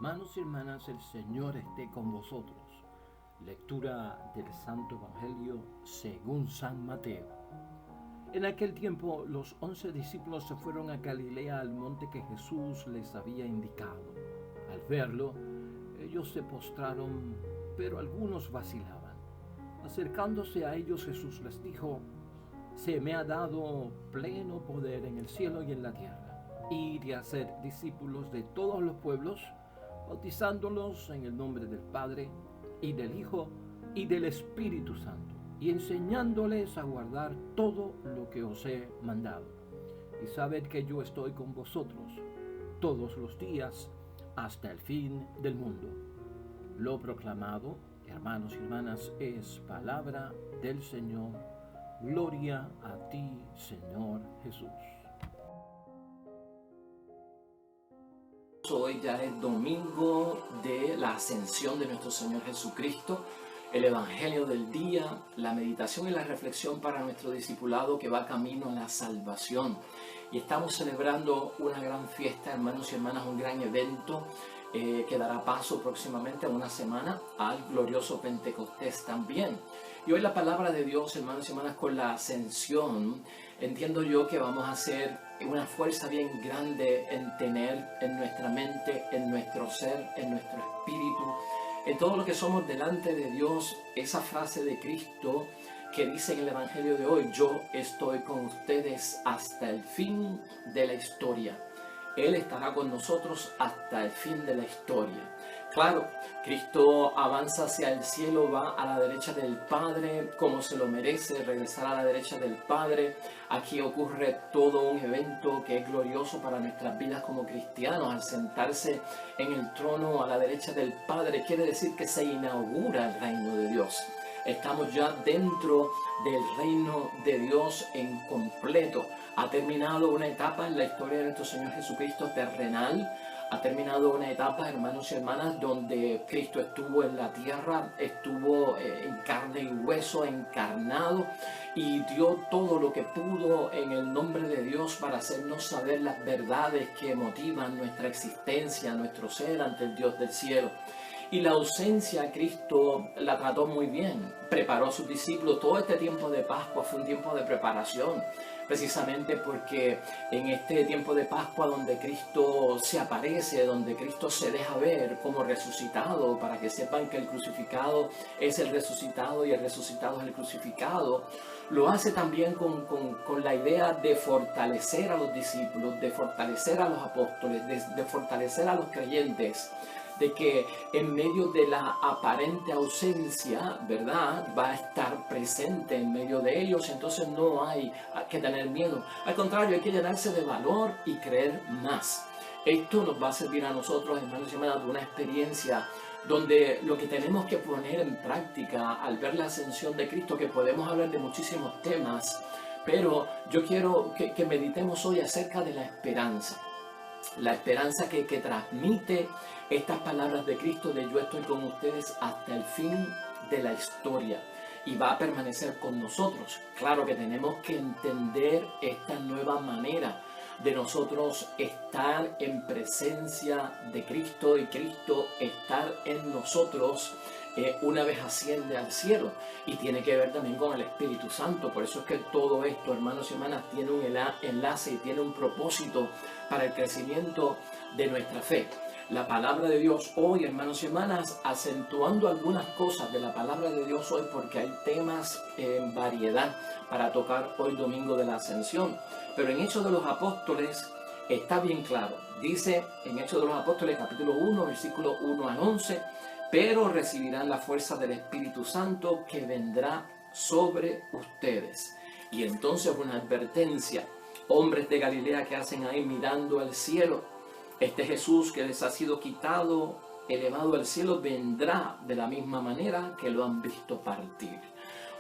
Hermanos y hermanas, el Señor esté con vosotros. Lectura del Santo Evangelio según San Mateo. En aquel tiempo los 11 discípulos se fueron a Galilea, al monte que Jesús les había indicado. Al verlo, ellos se postraron, pero algunos vacilaban. Acercándose a ellos, Jesús les dijo: «Se me ha dado pleno poder en el cielo y en la tierra. Ir y hacer discípulos de todos los pueblos, bautizándolos en el nombre del Padre, y del Hijo, y del Espíritu Santo, y enseñándoles a guardar todo lo que os he mandado. Y sabed que yo estoy con vosotros todos los días hasta el fin del mundo». Lo proclamado, hermanos y hermanas, es palabra del Señor. Gloria a ti, Señor Jesús. Hoy ya es domingo de la ascensión de nuestro Señor Jesucristo, el Evangelio del día, la meditación y la reflexión para nuestro discipulado que va camino a la salvación. Y estamos celebrando una gran fiesta, hermanos y hermanas, un gran evento que dará paso próximamente a una semana al glorioso Pentecostés también. Y hoy la palabra de Dios, hermanos y hermanas, con la ascensión, entiendo yo que vamos a hacer una fuerza bien grande en tener en nuestra mente, en nuestro ser, en nuestro espíritu, en todo lo que somos delante de Dios, esa frase de Cristo que dice en el Evangelio de hoy: yo estoy con ustedes hasta el fin de la historia. Él estará con nosotros hasta el fin de la historia. Claro, Cristo avanza hacia el cielo, va a la derecha del Padre, como se lo merece, regresar a la derecha del Padre. Aquí ocurre todo un evento que es glorioso para nuestras vidas como cristianos. Al sentarse en el trono a la derecha del Padre, quiere decir que se inaugura el reino de Dios. Estamos ya dentro del reino de Dios en completo. Ha terminado una etapa en la historia de nuestro Señor Jesucristo terrenal. Ha terminado una etapa, hermanos y hermanas, donde Cristo estuvo en la tierra, estuvo en carne y hueso, encarnado, y dio todo lo que pudo en el nombre de Dios para hacernos saber las verdades que motivan nuestra existencia, nuestro ser ante el Dios del cielo. Y la ausencia, Cristo la trató muy bien, preparó a sus discípulos. Todo este tiempo de Pascua fue un tiempo de preparación, precisamente porque en este tiempo de Pascua, donde Cristo se aparece, donde Cristo se deja ver como resucitado, para que sepan que el crucificado es el resucitado y el resucitado es el crucificado, lo hace también con la idea de fortalecer a los discípulos, de fortalecer a los apóstoles, de fortalecer a los creyentes, de que en medio de la aparente ausencia, ¿verdad?, va a estar presente en medio de ellos. Entonces no hay que tener miedo. Al contrario, hay que llenarse de valor y creer más. Esto nos va a servir a nosotros, hermanos y hermanas, de una experiencia donde lo que tenemos que poner en práctica al ver la ascensión de Cristo, que podemos hablar de muchísimos temas, pero yo quiero que meditemos hoy acerca de la esperanza. La esperanza que transmite estas palabras de Cristo de yo estoy con ustedes hasta el fin de la historia y va a permanecer con nosotros. Claro que tenemos que entender esta nueva manera de nosotros estar en presencia de Cristo y Cristo estar en nosotros una vez asciende al cielo, y tiene que ver también con el Espíritu Santo. Por eso es que todo esto, hermanos y hermanas, tiene un enlace y tiene un propósito para el crecimiento de nuestra fe. La palabra de Dios hoy, hermanos y hermanas, acentuando algunas cosas de la palabra de Dios hoy, porque hay temas en variedad para tocar hoy, domingo de la Ascensión. Pero en Hechos de los Apóstoles está bien claro. Dice en Hechos de los Apóstoles, capítulo 1, versículo 1 al 11, pero recibirán la fuerza del Espíritu Santo que vendrá sobre ustedes. Y entonces una advertencia: hombres de Galilea, ¿qué hacen ahí mirando al cielo? Este Jesús que les ha sido quitado, elevado al cielo, vendrá de la misma manera que lo han visto partir.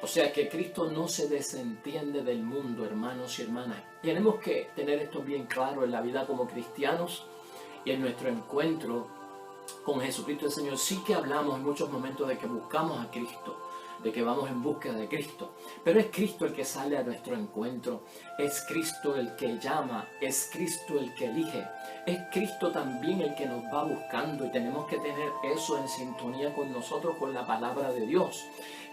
O sea que Cristo no se desentiende del mundo, hermanos y hermanas. Tenemos que tener esto bien claro en la vida como cristianos y en nuestro encuentro con Jesucristo el Señor. Sí que hablamos en muchos momentos de que buscamos a Cristo, de que vamos en búsqueda de Cristo. Pero es Cristo el que sale a nuestro encuentro, es Cristo el que llama, es Cristo el que elige, es Cristo también el que nos va buscando, y tenemos que tener eso en sintonía con nosotros, con la palabra de Dios.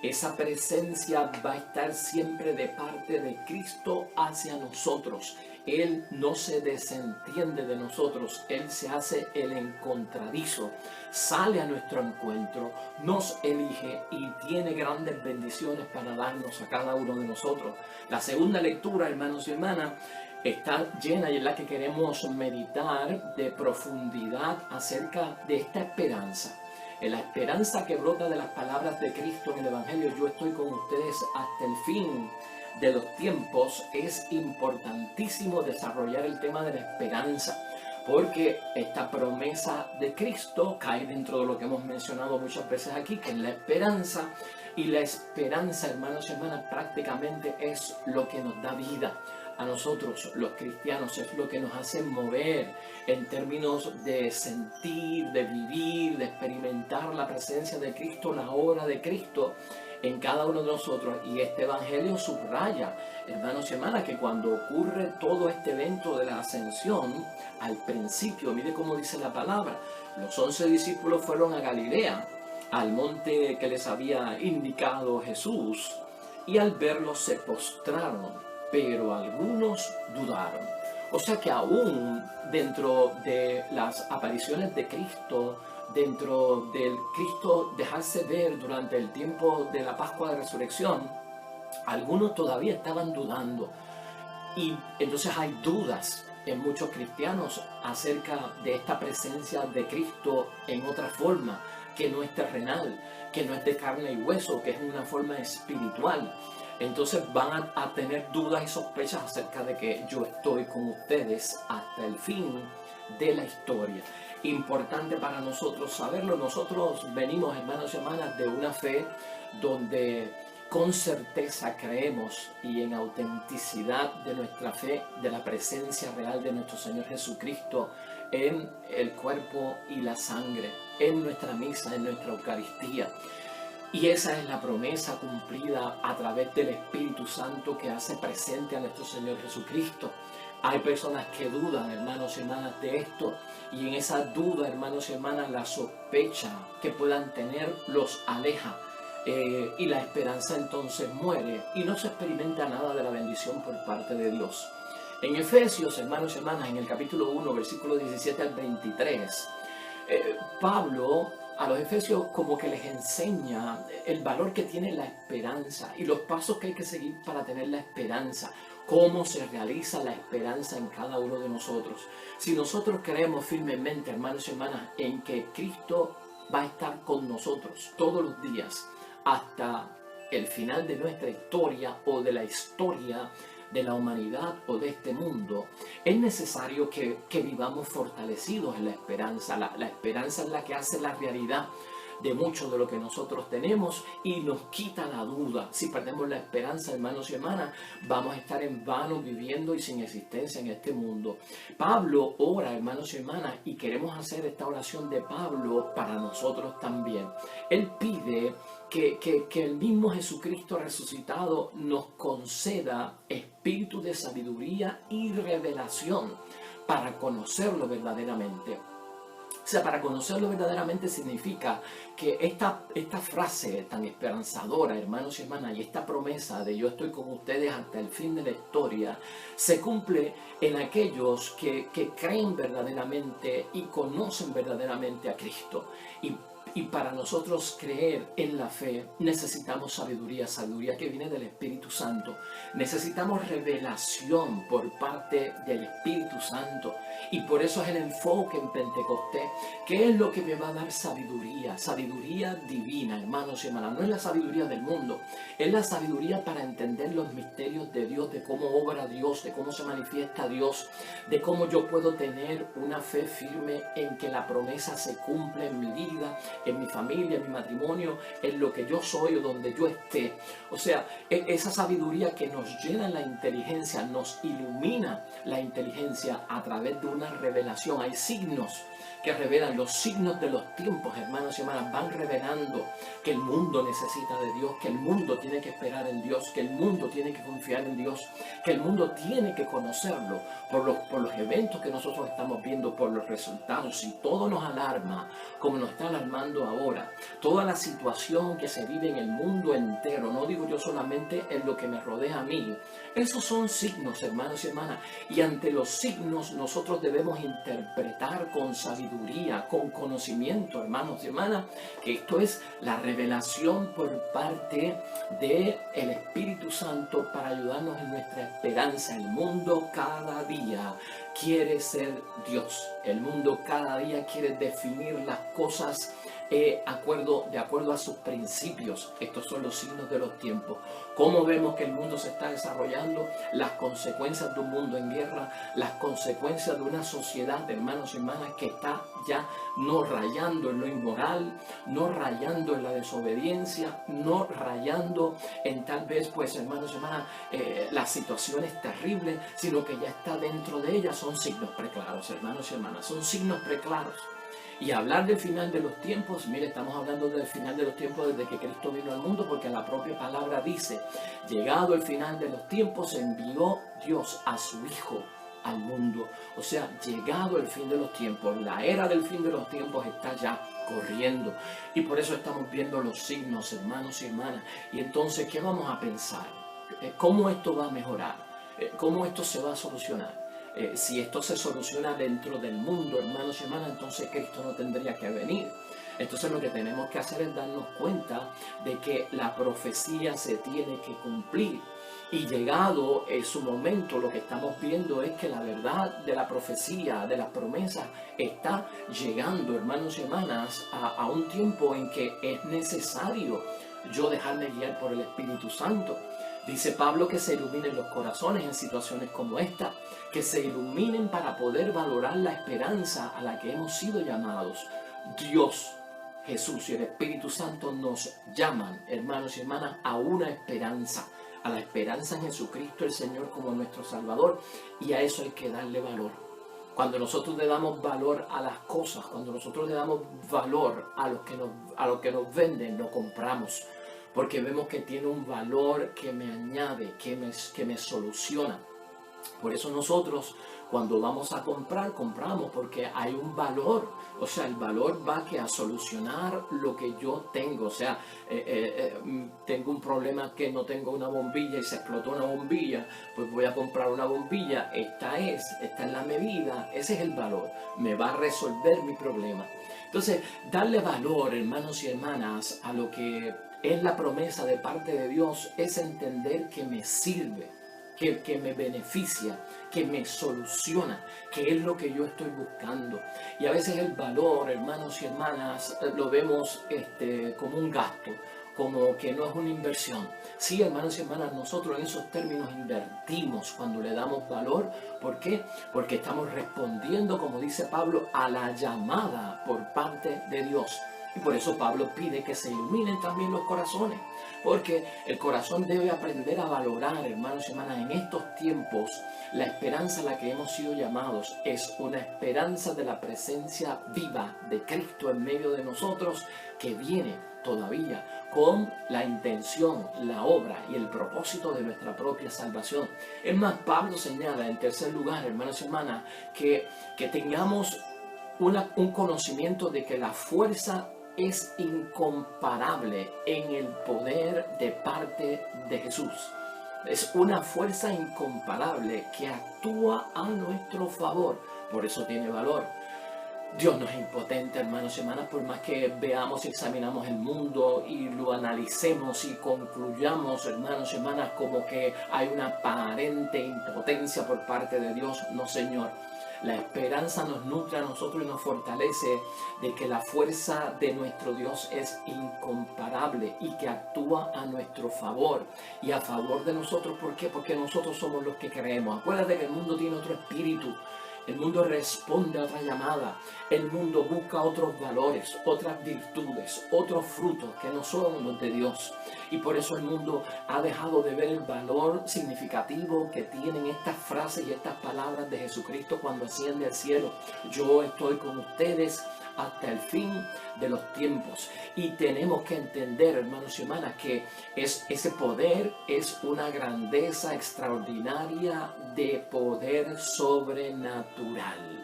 Esa presencia va a estar siempre de parte de Cristo hacia nosotros. Él no se desentiende de nosotros, Él se hace el encontradizo, sale a nuestro encuentro, nos elige y tiene grandes bendiciones para darnos a cada uno de nosotros. La segunda lectura, hermanos y hermanas, está llena y es la que queremos meditar de profundidad acerca de esta esperanza. En la esperanza que brota de las palabras de Cristo en el Evangelio, yo estoy con ustedes hasta el fin de los tiempos. Es importantísimo desarrollar el tema de la esperanza, porque esta promesa de Cristo cae dentro de lo que hemos mencionado muchas veces aquí, que es la esperanza. Y la esperanza, hermanos y hermanas, prácticamente es lo que nos da vida a nosotros los cristianos, es lo que nos hace mover en términos de sentir, de vivir, de experimentar la presencia de Cristo, la obra de Cristo en cada uno de nosotros. Y este evangelio subraya, hermanos y hermanas, que cuando ocurre todo este evento de la ascensión, al principio, mire cómo dice la palabra, los 11 discípulos fueron a Galilea, al monte que les había indicado Jesús, y al verlo se postraron, pero algunos dudaron. O sea que aún dentro de las apariciones de Cristo, dentro del Cristo dejarse ver durante el tiempo de la Pascua de Resurrección, algunos todavía estaban dudando. Y entonces hay dudas en muchos cristianos acerca de esta presencia de Cristo en otra forma, que no es terrenal, que no es de carne y hueso, que es una forma espiritual. Entonces van a tener dudas y sospechas acerca de que yo estoy con ustedes hasta el fin de la historia. Importante para nosotros saberlo. Nosotros venimos, hermanos y hermanas, de una fe donde con certeza creemos y en autenticidad de nuestra fe, de la presencia real de nuestro Señor Jesucristo en el cuerpo y la sangre, en nuestra misa, en nuestra Eucaristía. Y esa es la promesa cumplida a través del Espíritu Santo que hace presente a nuestro Señor Jesucristo. Hay personas que dudan, hermanos y hermanas, de esto, y en esa duda, hermanos y hermanas, la sospecha que puedan tener los aleja, y la esperanza entonces muere y no se experimenta nada de la bendición por parte de Dios. En Efesios, hermanos y hermanas, en el capítulo 1, versículo 17 al 23, Pablo a los efesios como que les enseña el valor que tiene la esperanza y los pasos que hay que seguir para tener la esperanza, cómo se realiza la esperanza en cada uno de nosotros. Si nosotros creemos firmemente, hermanos y hermanas, en que Cristo va a estar con nosotros todos los días hasta el final de nuestra historia o de la historia de la humanidad o de este mundo, es necesario que vivamos fortalecidos en la esperanza. La esperanza es la que hace la realidad de mucho de lo que nosotros tenemos y nos quita la duda. Si perdemos la esperanza, hermanos y hermanas, vamos a estar en vano viviendo y sin existencia en este mundo. Pablo ora, hermanos y hermanas, y queremos hacer esta oración de Pablo para nosotros también. Él pide que el mismo Jesucristo resucitado nos conceda espíritu de sabiduría y revelación para conocerlo verdaderamente. O sea, para conocerlo verdaderamente significa que esta frase tan esperanzadora, hermanos y hermanas, y esta promesa de yo estoy con ustedes hasta el fin de la historia, se cumple en aquellos que creen verdaderamente y conocen verdaderamente a Cristo. Y para nosotros creer en la fe necesitamos sabiduría que viene del Espíritu Santo. Necesitamos revelación por parte del Espíritu Santo. Y por eso es el enfoque en Pentecostés. ¿Qué es lo que me va a dar sabiduría? Sabiduría divina, hermanos y hermanas. No es la sabiduría del mundo. Es la sabiduría para entender los misterios de Dios, de cómo obra Dios, de cómo se manifiesta Dios, de cómo yo puedo tener una fe firme en que la promesa se cumple en mi vida, en mi familia, en mi matrimonio, en lo que yo soy o donde yo esté. O sea, esa sabiduría que nos llena la inteligencia, nos ilumina la inteligencia a través de una revelación. Hay signos que revelan, los signos de los tiempos, hermanos y hermanas, van revelando que el mundo necesita de Dios, que el mundo tiene que esperar en Dios, que el mundo tiene que confiar en Dios, que el mundo tiene que conocerlo por los eventos que nosotros estamos viendo, por los resultados. Y todo nos alarma, como nos está alarmando ahora. Toda la situación que se vive en el mundo entero, no digo yo solamente en lo que me rodea a mí. Esos son signos, hermanos y hermanas. Y ante los signos nosotros debemos interpretar con sabiduría, con conocimiento, hermanos y hermanas, que esto es la revelación por parte del Espíritu Santo para ayudarnos en nuestra esperanza. El mundo cada día quiere ser Dios. El mundo cada día quiere definir las cosas de acuerdo a sus principios. Estos son los signos de los tiempos. ¿Cómo vemos que el mundo se está desarrollando? Las consecuencias de un mundo en guerra, las consecuencias de una sociedad, hermanos y hermanas, que está ya no rayando en lo inmoral, no rayando en la desobediencia, no rayando en tal vez, pues, hermanos y hermanas, las situaciones terribles, sino que ya está dentro de ellas. Son signos preclaros, hermanos y hermanas, son signos preclaros. Y hablar del final de los tiempos, mire, estamos hablando del final de los tiempos desde que Cristo vino al mundo, porque la propia palabra dice, llegado el final de los tiempos, envió Dios a su Hijo al mundo. O sea, llegado el fin de los tiempos, la era del fin de los tiempos está ya corriendo. Y por eso estamos viendo los signos, hermanos y hermanas. Y entonces, ¿qué vamos a pensar? ¿Cómo esto va a mejorar? ¿Cómo esto se va a solucionar? Si esto se soluciona dentro del mundo, hermanos y hermanas, entonces Cristo no tendría que venir. Entonces lo que tenemos que hacer es darnos cuenta de que la profecía se tiene que cumplir. Y llegado su momento, lo que estamos viendo es que la verdad de la profecía, de las promesas, está llegando, hermanos y hermanas, a un tiempo en que es necesario yo dejarme guiar por el Espíritu Santo. Dice Pablo que se iluminen los corazones en situaciones como esta, que se iluminen para poder valorar la esperanza a la que hemos sido llamados. Dios, Jesús y el Espíritu Santo nos llaman, hermanos y hermanas, a una esperanza, a la esperanza en Jesucristo el Señor como nuestro Salvador, y a eso hay que darle valor. Cuando nosotros le damos valor a las cosas, cuando nosotros le damos valor a lo que nos venden, lo compramos. Porque vemos que tiene un valor que me añade, que me soluciona. Por eso nosotros cuando vamos a comprar, compramos porque hay un valor. O sea, el valor va a solucionar lo que yo tengo. O sea, tengo un problema que no tengo una bombilla y se explotó una bombilla, pues voy a comprar una bombilla. Esta es la medida, ese es el valor. Me va a resolver mi problema. Entonces, darle valor, hermanos y hermanas, a lo que es la promesa de parte de Dios es entender que me sirve, que me beneficia, que me soluciona, que es lo que yo estoy buscando. Y a veces el valor, hermanos y hermanas, lo vemos como un gasto, como que no es una inversión. Sí, hermanos y hermanas, nosotros en esos términos invertimos cuando le damos valor. ¿Por qué? Porque estamos respondiendo, como dice Pablo, a la llamada por parte de Dios. Y por eso Pablo pide que se iluminen también los corazones, porque el corazón debe aprender a valorar, hermanos y hermanas, en estos tiempos, la esperanza a la que hemos sido llamados es una esperanza de la presencia viva de Cristo en medio de nosotros, que viene todavía con la intención, la obra y el propósito de nuestra propia salvación. Es más, Pablo señala en tercer lugar, hermanos y hermanas, que tengamos un conocimiento de que la fuerza es incomparable en el poder de parte de Jesús. Es una fuerza incomparable que actúa a nuestro favor. Por eso tiene valor. Dios no es impotente, hermanos y hermanas, por más que veamos y examinamos el mundo y lo analicemos y concluyamos, hermanos y hermanas, como que hay una aparente impotencia por parte de Dios. No, Señor. La esperanza nos nutre a nosotros y nos fortalece de que la fuerza de nuestro Dios es incomparable y que actúa a nuestro favor y a favor de nosotros. ¿Por qué? Porque nosotros somos los que creemos. Acuérdate que el mundo tiene otro espíritu El mundo responde a otra llamada. El mundo busca otros valores, otras virtudes, otros frutos que no son los de Dios. Y por eso el mundo ha dejado de ver el valor significativo que tienen estas frases y estas palabras de Jesucristo cuando asciende al cielo. Yo estoy con ustedes hasta el fin de los tiempos. Y tenemos que entender, hermanos y hermanas, que ese poder es una grandeza extraordinaria de poder sobrenatural.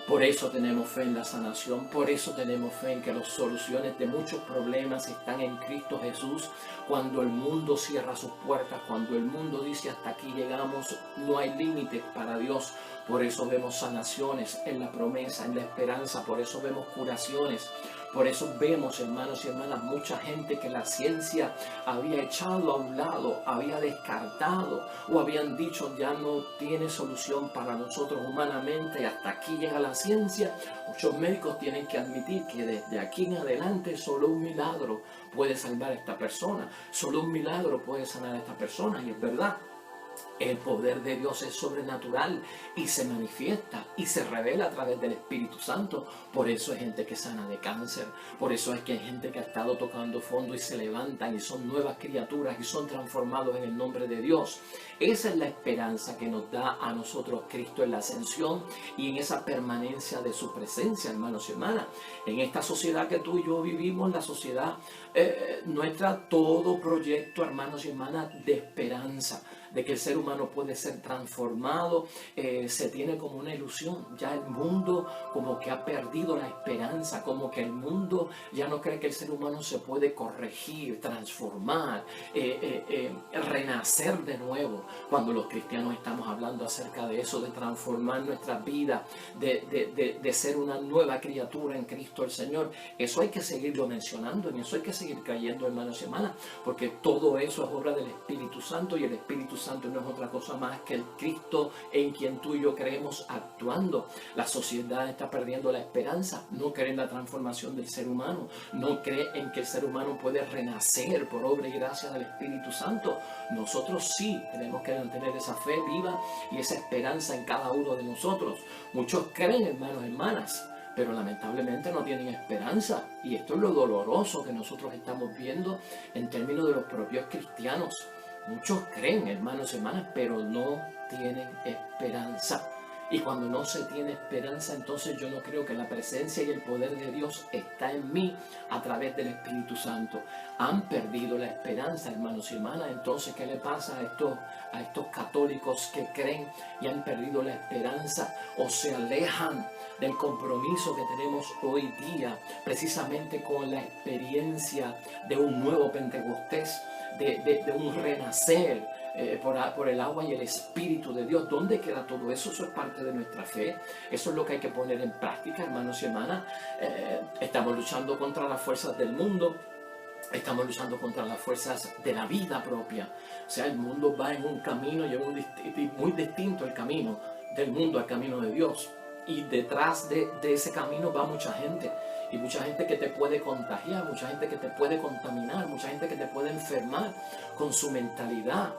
Por eso tenemos fe en la sanación, por eso tenemos fe en que las soluciones de muchos problemas están en Cristo Jesús. Cuando el mundo cierra sus puertas, cuando el mundo dice hasta aquí llegamos, no hay límites para Dios. Por eso vemos sanaciones en la promesa, en la esperanza, por eso vemos curaciones. Por eso vemos, hermanos y hermanas, mucha gente que la ciencia había echado a un lado, había descartado o habían dicho ya no tiene solución para nosotros humanamente y hasta aquí llega la ciencia. Muchos médicos tienen que admitir que desde aquí en adelante solo un milagro puede salvar a esta persona, solo un milagro puede sanar a esta persona, y es verdad. El poder de Dios es sobrenatural y se manifiesta y se revela a través del Espíritu Santo. Por eso hay gente que sana de cáncer. Por eso es que hay gente que ha estado tocando fondo y se levantan y son nuevas criaturas y son transformados en el nombre de Dios. Esa es la esperanza que nos da a nosotros Cristo en la ascensión y en esa permanencia de su presencia, hermanos y hermanas. En esta sociedad que tú y yo vivimos, la sociedad nuestra, todo proyecto, hermanos y hermanas, de esperanza, de que el ser humano puede ser transformado, se tiene como una ilusión. Ya el mundo como que ha perdido la esperanza, como que el mundo ya no cree que el ser humano se puede corregir, transformar, renacer de nuevo. Cuando los cristianos estamos hablando acerca de eso, de transformar nuestra vida, de ser una nueva criatura en Cristo el Señor, eso hay que seguirlo mencionando, en eso hay que seguir creyendo, hermanos y hermanas, porque todo eso es obra del Espíritu Santo, y el Espíritu Santo no es otra cosa más que el Cristo en quien tú y yo creemos actuando. La sociedad está perdiendo la esperanza, no cree en la transformación del ser humano, no cree en que el ser humano puede renacer por obra y gracia del Espíritu Santo. Nosotros sí tenemos que mantener esa fe viva y esa esperanza en cada uno de nosotros. Muchos creen, hermanos y hermanas, pero lamentablemente no tienen esperanza, y esto es lo doloroso que nosotros estamos viendo en términos de los propios cristianos. Muchos creen, hermanos y hermanas, pero no tienen esperanza. Y cuando no se tiene esperanza, entonces yo no creo que la presencia y el poder de Dios está en mí a través del Espíritu Santo. Han perdido la esperanza, hermanos y hermanas. Entonces, ¿qué le pasa a estos católicos que creen y han perdido la esperanza o se alejan del compromiso que tenemos hoy día, precisamente con la experiencia de un nuevo Pentecostés, de un renacer por el agua y el Espíritu de Dios? ¿Dónde queda todo eso? Eso es parte de nuestra fe. Eso es lo que hay que poner en práctica, hermanos y hermanas. Estamos luchando contra las fuerzas del mundo. Estamos luchando contra las fuerzas de la vida propia. O sea, el mundo va en un camino y muy distinto el camino del mundo al camino de Dios. Y detrás de ese camino va mucha gente. Y mucha gente que te puede contagiar, mucha gente que te puede contaminar, mucha gente que te puede enfermar con su mentalidad,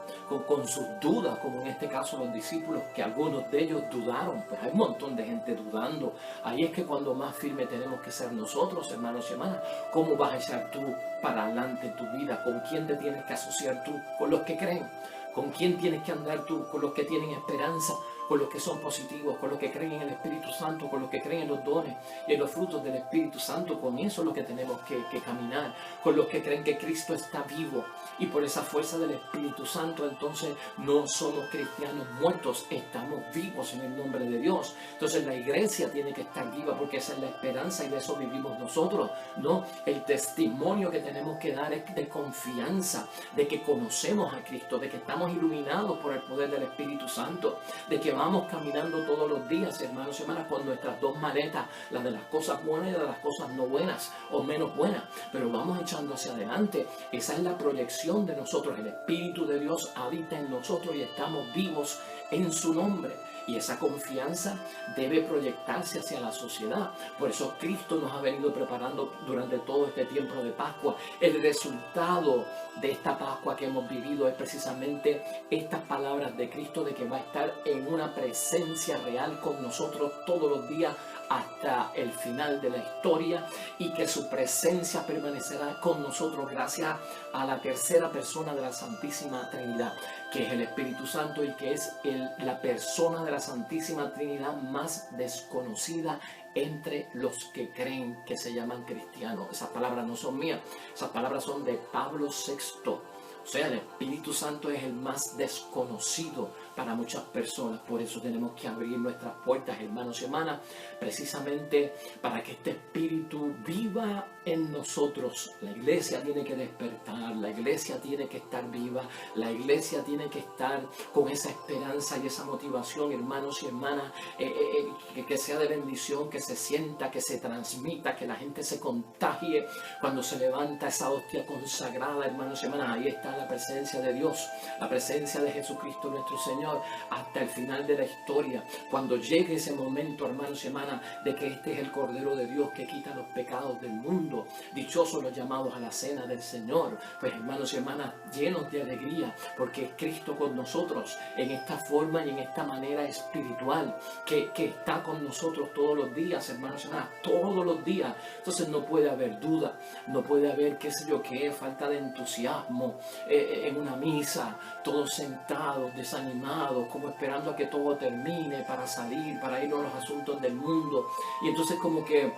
con sus dudas, como en este caso los discípulos, que algunos de ellos dudaron. Pues hay un montón de gente dudando. Ahí es que cuando más firme tenemos que ser nosotros, hermanos y hermanas. ¿Cómo vas a echar tú para adelante tu vida? ¿Con quién te tienes que asociar tú? ¿Con los que creen? ¿Con quién tienes que andar tú? ¿Con los que tienen esperanza? ¿Con los que son positivos? ¿Con los que creen en el Espíritu Santo? ¿Con los que creen en los dones y en los frutos del Espíritu Santo? Con eso es lo que tenemos que caminar. Con los que creen que Cristo está vivo, y por esa fuerza del Espíritu Santo entonces no somos cristianos muertos, estamos vivos en el nombre de Dios. Entonces la iglesia tiene que estar viva, porque esa es la esperanza y de eso vivimos nosotros, ¿no? El testimonio que tenemos que dar es de confianza, de que conocemos a Cristo, de que estamos iluminados por el poder del Espíritu Santo, de que vamos caminando todos los días, hermanos y hermanas, con nuestras dos maletas, la de las cosas buenas y la de las cosas no buenas o menos buenas, pero vamos echando hacia adelante. Esa es la proyección de nosotros. El Espíritu de Dios habita en nosotros y estamos vivos en su nombre. Y esa confianza debe proyectarse hacia la sociedad. Por eso Cristo nos ha venido preparando durante todo este tiempo de Pascua. El resultado de esta Pascua que hemos vivido es precisamente estas palabras de Cristo, de que va a estar en una presencia real con nosotros todos los días hasta el final de la historia, y que su presencia permanecerá con nosotros gracias a la tercera persona de la Santísima Trinidad, que es el Espíritu Santo, y que es la persona de la Santísima Trinidad más desconocida entre los que creen, que se llaman cristianos. Esas palabras no son mías, esas palabras son de Pablo VI. O sea, el Espíritu Santo es el más desconocido para muchas personas. Por eso tenemos que abrir nuestras puertas, hermanos y hermanas, precisamente para que este Espíritu viva en nosotros. La iglesia tiene que despertar, la iglesia tiene que estar viva, la iglesia tiene que estar con esa esperanza y esa motivación, hermanos y hermanas, que sea de bendición, que se sienta, que se transmita, que la gente se contagie cuando se levanta esa hostia consagrada, hermanos y hermanas. Ahí está la presencia de Dios, la presencia de Jesucristo nuestro Señor, hasta el final de la historia. Cuando llegue ese momento, hermanos y hermanas, de que este es el Cordero de Dios que quita los pecados del mundo, dichosos los llamados a la cena del Señor. Pues, hermanos y hermanas, llenos de alegría, porque es Cristo con nosotros en esta forma y en esta manera espiritual, que está con nosotros todos los días, hermanos y hermanas, todos los días. Entonces no puede haber duda, no puede haber, qué sé yo qué, falta de entusiasmo en una misa, todos sentados, desanimados, como esperando a que todo termine para salir, para ir a los asuntos del mundo. Y entonces como que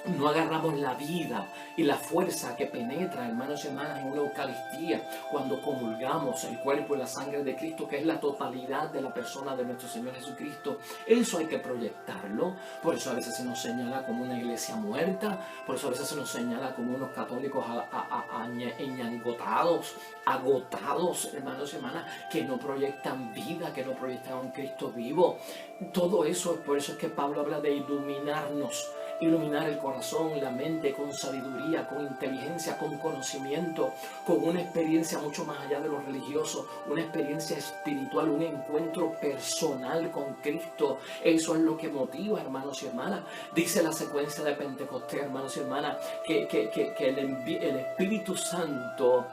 no agarramos la vida y la fuerza que penetra, hermanos y hermanas, en una Eucaristía, cuando comulgamos el cuerpo y la sangre de Cristo, que es la totalidad de la persona de nuestro Señor Jesucristo. Eso hay que proyectarlo. Por eso a veces se nos señala como una iglesia muerta, por eso a veces se nos señala como unos católicos agotados, hermanos y hermanas, que no proyectan vida, que no proyectan a un Cristo vivo. Todo eso, por eso es que Pablo habla de iluminar el corazón, la mente con sabiduría, con inteligencia, con conocimiento, con una experiencia mucho más allá de lo religioso, una experiencia espiritual, un encuentro personal con Cristo. Eso es lo que motiva, hermanos y hermanas. Dice la secuencia de Pentecostés, hermanos y hermanas, que el Espíritu Santo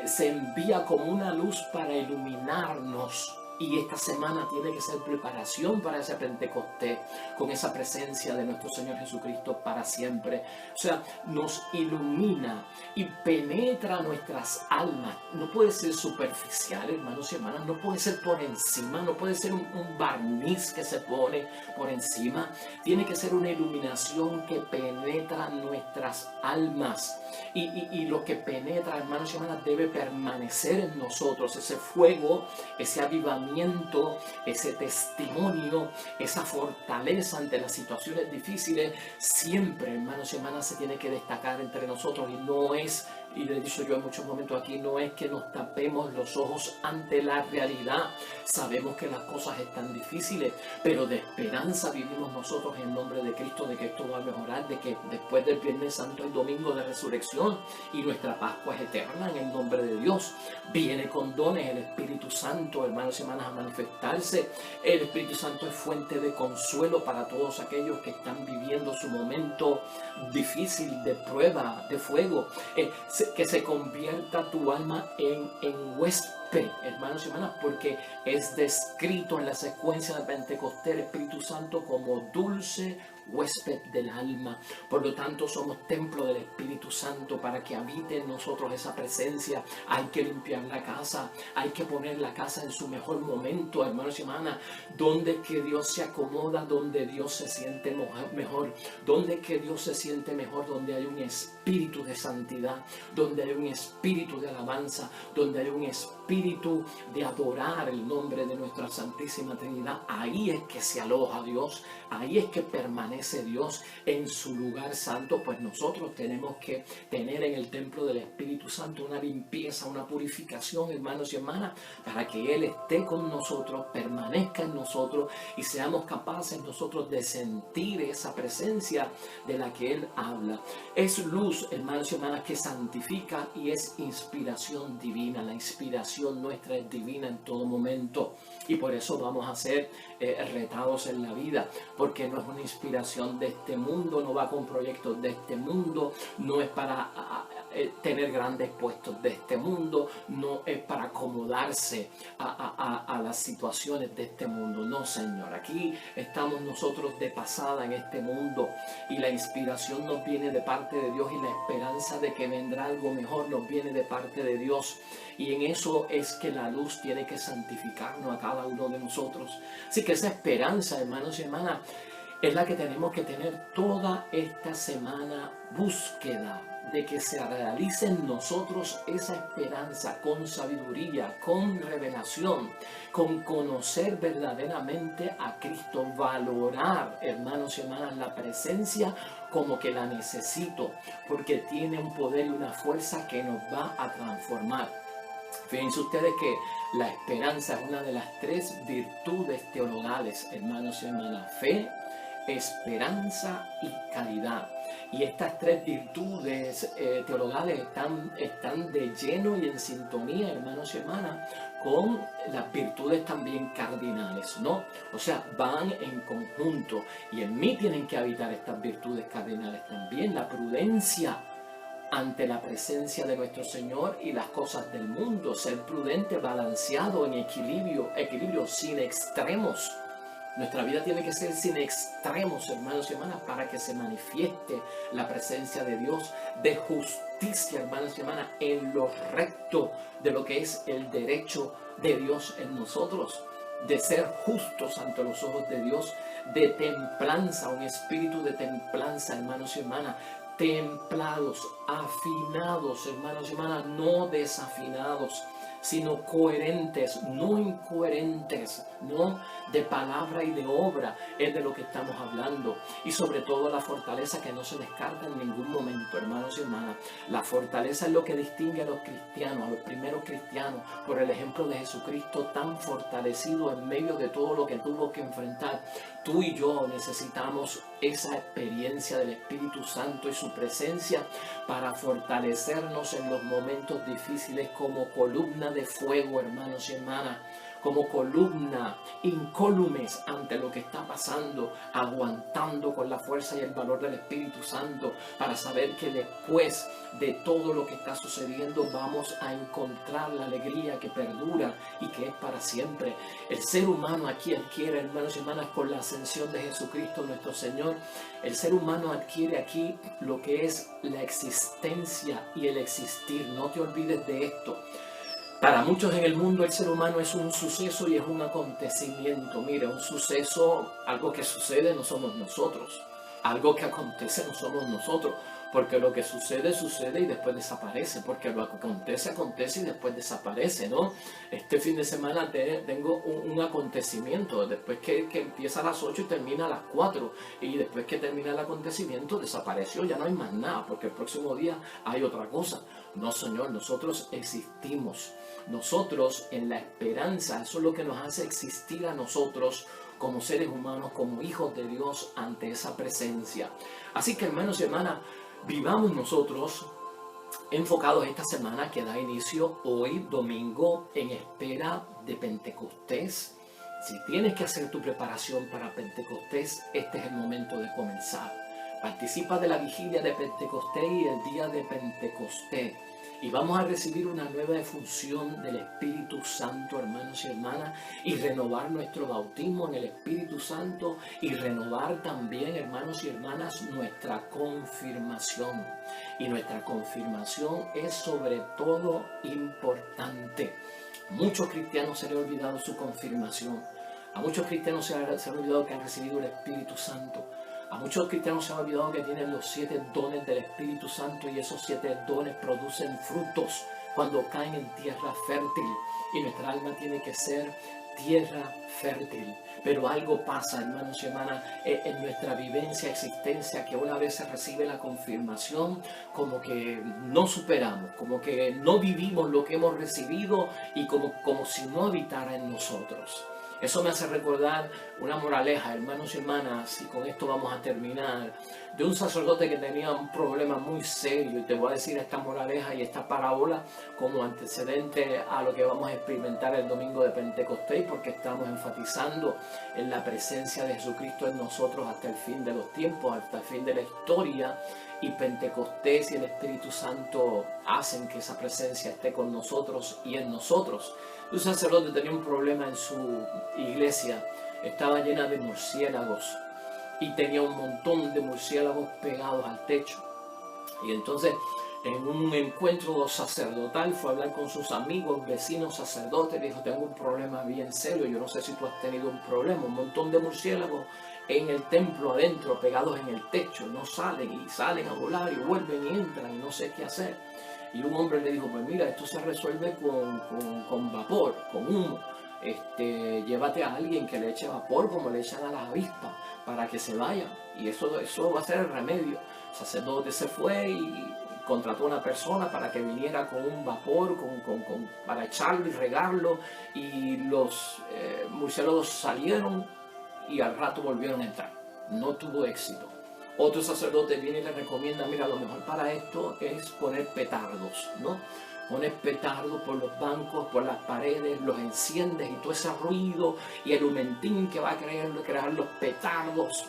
se envía como una luz para iluminarnos. Y esta semana tiene que ser preparación para ese Pentecostés, con esa presencia de nuestro Señor Jesucristo para siempre. O sea, nos ilumina y penetra nuestras almas. No puede ser superficial, hermanos y hermanas, no puede ser por encima, no puede ser un barniz que se pone por encima. Tiene que ser una iluminación que penetra nuestras almas. Y lo que penetra, hermanos y hermanas, debe permanecer en nosotros. Ese fuego, ese avivamiento, ese testimonio, esa fortaleza ante las situaciones difíciles, siempre, hermanos y hermanas, se tiene que destacar entre nosotros. Y no es, y le he dicho yo en muchos momentos aquí, no es que nos tapemos los ojos ante la realidad. Sabemos que las cosas están difíciles, pero de esperanza vivimos nosotros en nombre de Cristo, de que esto va a mejorar, de que después del Viernes Santo hay domingo de resurrección y nuestra Pascua es eterna en el nombre de Dios. Viene con dones el Espíritu Santo, hermanos y hermanas, a manifestarse. El Espíritu Santo es fuente de consuelo para todos aquellos que están viviendo su momento difícil, de prueba, de fuego. Que se convierta tu alma en huésped, hermanos y hermanas, porque es descrito en la secuencia de Pentecostés el Espíritu Santo como dulce huésped del alma. Por lo tanto, somos templo del Espíritu Santo para que habite en nosotros esa presencia. Hay que limpiar la casa, hay que poner la casa en su mejor momento, hermanos y hermanas. Donde es que Dios se acomoda, donde Dios se siente mejor, donde es que Dios se siente mejor, donde hay un espíritu de santidad, donde hay un espíritu de alabanza, donde hay un espíritu de adorar el nombre de nuestra Santísima Trinidad. Ahí es que se aloja Dios, ahí es que permanece Dios en su lugar santo. Pues nosotros tenemos que tener en el templo del Espíritu Santo una limpieza, una purificación, hermanos y hermanas, para que Él esté con nosotros, permanezca en nosotros y seamos capaces nosotros de sentir esa presencia de la que Él habla. Es luz, hermanos y hermanas, que santifica y es inspiración divina. La inspiración inspiración nuestra es divina en todo momento. Y por eso vamos a ser retados en la vida, porque no es una inspiración de este mundo, no va con proyectos de este mundo, no es para tener grandes puestos de este mundo, no es para acomodarse a las situaciones de este mundo. No, Señor, aquí estamos nosotros de pasada en este mundo y la inspiración nos viene de parte de Dios y la esperanza de que vendrá algo mejor nos viene de parte de Dios. Y en eso es que la luz tiene que santificarnos a cada uno de nosotros. Así que esa esperanza, hermanos y hermanas, es la que tenemos que tener toda esta semana. Búsqueda de que se realice en nosotros esa esperanza con sabiduría, con revelación, con conocer verdaderamente a Cristo, valorar, hermanos y hermanas, la presencia como que la necesito, porque tiene un poder y una fuerza que nos va a transformar. Fíjense ustedes que la esperanza es una de las 3 virtudes teologales, hermanos y hermanas: fe, esperanza y caridad. Y estas 3 virtudes teologales están de lleno y en sintonía, hermanos y hermanas, con las virtudes también cardinales, ¿no? O sea, van en conjunto, y en mí tienen que habitar estas virtudes cardinales también: la prudencia ante la presencia de nuestro Señor y las cosas del mundo, ser prudente, balanceado, en equilibrio sin extremos. Nuestra vida tiene que ser sin extremos, hermanos y hermanas, para que se manifieste la presencia de Dios, de justicia, hermanos y hermanas, en lo recto de lo que es el derecho de Dios en nosotros, de ser justos ante los ojos de Dios, de templanza, un espíritu de templanza, hermanos y hermanas, templados, afinados, hermanos y hermanas, no desafinados, sino coherentes, no incoherentes, no de palabra y de obra, es de lo que estamos hablando. Y sobre todo la fortaleza que no se descarta en ningún momento, hermanos y hermanas. La fortaleza es lo que distingue a los cristianos, a los primeros cristianos, por el ejemplo de Jesucristo tan fortalecido en medio de todo lo que tuvo que enfrentar. Tú y yo necesitamos esa experiencia del Espíritu Santo y su presencia para fortalecernos en los momentos difíciles como columna de fuego, hermanos y hermanas, como columna, incólumes ante lo que está pasando, aguantando con la fuerza y el valor del Espíritu Santo, para saber que después de todo lo que está sucediendo vamos a encontrar la alegría que perdura y que es para siempre. El ser humano aquí adquiere, hermanos y hermanas, con la ascensión de Jesucristo nuestro Señor, el ser humano adquiere aquí lo que es la existencia y el existir. No te olvides de esto. Para muchos en el mundo el ser humano es un suceso y es un acontecimiento. Mira, un suceso, algo que sucede, no somos nosotros. Algo que acontece, no somos nosotros. Porque lo que sucede, sucede y después desaparece. Porque lo que acontece, acontece y después desaparece, ¿no? Este fin de semana tengo un acontecimiento. Después que empieza a las 8 y termina a las 4. Y después que termina el acontecimiento, desapareció. Ya no hay más nada. Porque el próximo día hay otra cosa. No, Señor, nosotros existimos. Nosotros en la esperanza, eso es lo que nos hace existir a nosotros como seres humanos, como hijos de Dios ante esa presencia. Así que, hermanos y hermanas, vivamos nosotros enfocados esta semana que da inicio hoy, domingo, en espera de Pentecostés. Si tienes que hacer tu preparación para Pentecostés, este es el momento de comenzar. Participa de la vigilia de Pentecostés y el día de Pentecostés. Y vamos a recibir una nueva efusión del Espíritu Santo, hermanos y hermanas, y renovar nuestro bautismo en el Espíritu Santo y renovar también, hermanos y hermanas, nuestra confirmación. Y nuestra confirmación es sobre todo importante. Muchos cristianos se les ha olvidado su confirmación. A muchos cristianos se han olvidado que han recibido el Espíritu Santo. A muchos cristianos se han olvidado que tienen los 7 dones del Espíritu Santo y esos 7 dones producen frutos cuando caen en tierra fértil. Y nuestra alma tiene que ser tierra fértil. Pero algo pasa, hermanos y hermanas, en nuestra vivencia, existencia, que una vez se recibe la confirmación, como que no superamos, como que no vivimos lo que hemos recibido y como si no habitara en nosotros. Eso me hace recordar una moraleja, hermanos y hermanas, y con esto vamos a terminar, de un sacerdote que tenía un problema muy serio. Y te voy a decir esta moraleja y esta parábola como antecedente a lo que vamos a experimentar el domingo de Pentecostés, porque estamos enfatizando en la presencia de Jesucristo en nosotros hasta el fin de los tiempos, hasta el fin de la historia. Y Pentecostés y el Espíritu Santo hacen que esa presencia esté con nosotros y en nosotros. Un sacerdote tenía un problema en su iglesia, estaba llena de murciélagos y tenía un montón de murciélagos pegados al techo. Y entonces, en un encuentro sacerdotal, fue a hablar con sus amigos, vecinos, sacerdotes. Le dijo: tengo un problema bien serio, yo no sé si tú has tenido un problema, un montón de murciélagos en el templo adentro, pegados en el techo, no salen y salen a volar y vuelven y entran y no sé qué hacer. Y un hombre le dijo: pues mira, esto se resuelve con vapor, con humo. Llévate a alguien que le eche vapor como le echan a las avispas para que se vayan, y eso va a ser el remedio. El sacerdote se fue y contrató a una persona para que viniera con un vapor para echarlo y regarlo, y los murciélagos salieron y al rato volvieron a entrar. No tuvo éxito. Otro sacerdote viene y le recomienda: mira, lo mejor para esto es poner petardos, ¿no? Pones petardos por los bancos, por las paredes, los enciendes, y todo ese ruido y el humentín que va a crear los petardos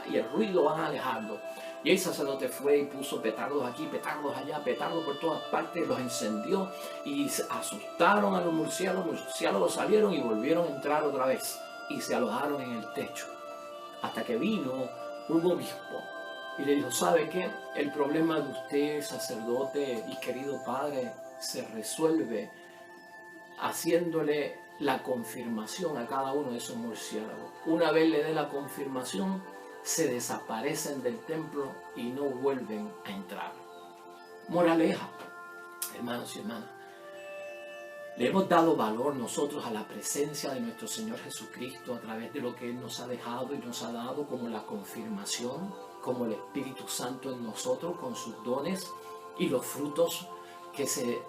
y el ruido van a alejarlo. Y el sacerdote fue y puso petardos aquí, petardos allá, petardos por todas partes, los encendió y asustaron a los murciélagos. Los murciélagos salieron y volvieron a entrar otra vez y se alojaron en el techo. Hasta que vino un obispo y le dijo: ¿sabe qué? El problema de usted, sacerdote y querido padre, se resuelve haciéndole la confirmación a cada uno de esos murciélagos. Una vez le dé la confirmación, se desaparecen del templo y no vuelven a entrar. Moraleja, hermanos y hermanas. Le hemos dado valor nosotros a la presencia de nuestro Señor Jesucristo a través de lo que Él nos ha dejado y nos ha dado como la confirmación, como el Espíritu Santo en nosotros con sus dones y los frutos que se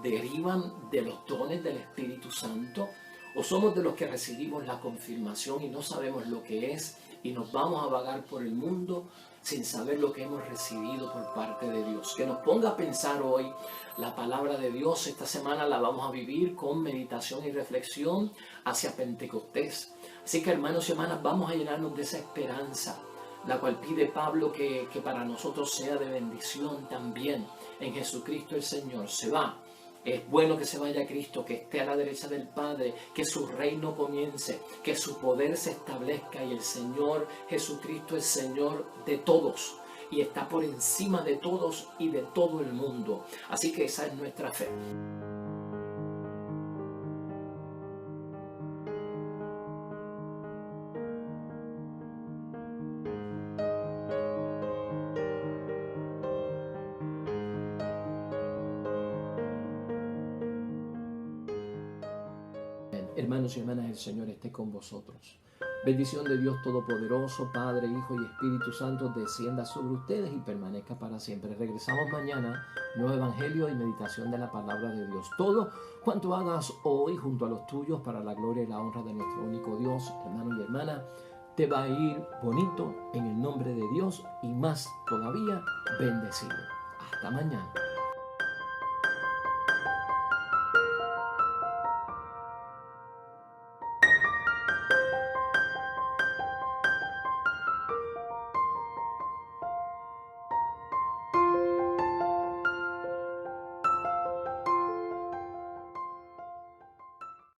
derivan de los dones del Espíritu Santo. O somos de los que recibimos la confirmación y no sabemos lo que es y nos vamos a vagar por el mundo sin saber lo que hemos recibido por parte de Dios. Que nos ponga a pensar hoy la palabra de Dios. Esta semana la vamos a vivir con meditación y reflexión hacia Pentecostés. Así que, hermanos y hermanas, vamos a llenarnos de esa esperanza, la cual pide Pablo que para nosotros sea de bendición también. En Jesucristo el Señor se va. Es bueno que se vaya Cristo, que esté a la derecha del Padre, que su reino comience, que su poder se establezca, y el Señor Jesucristo es Señor de todos y está por encima de todos y de todo el mundo. Así que esa es nuestra fe. Hermanos y hermanas, el Señor esté con vosotros. Bendición de Dios Todopoderoso, Padre, Hijo y Espíritu Santo, descienda sobre ustedes y permanezca para siempre. Regresamos mañana, nuevo evangelio y meditación de la palabra de Dios. Todo cuanto hagas hoy junto a los tuyos para la gloria y la honra de nuestro único Dios, hermano y hermana, te va a ir bonito en el nombre de Dios y más todavía bendecido. Hasta mañana.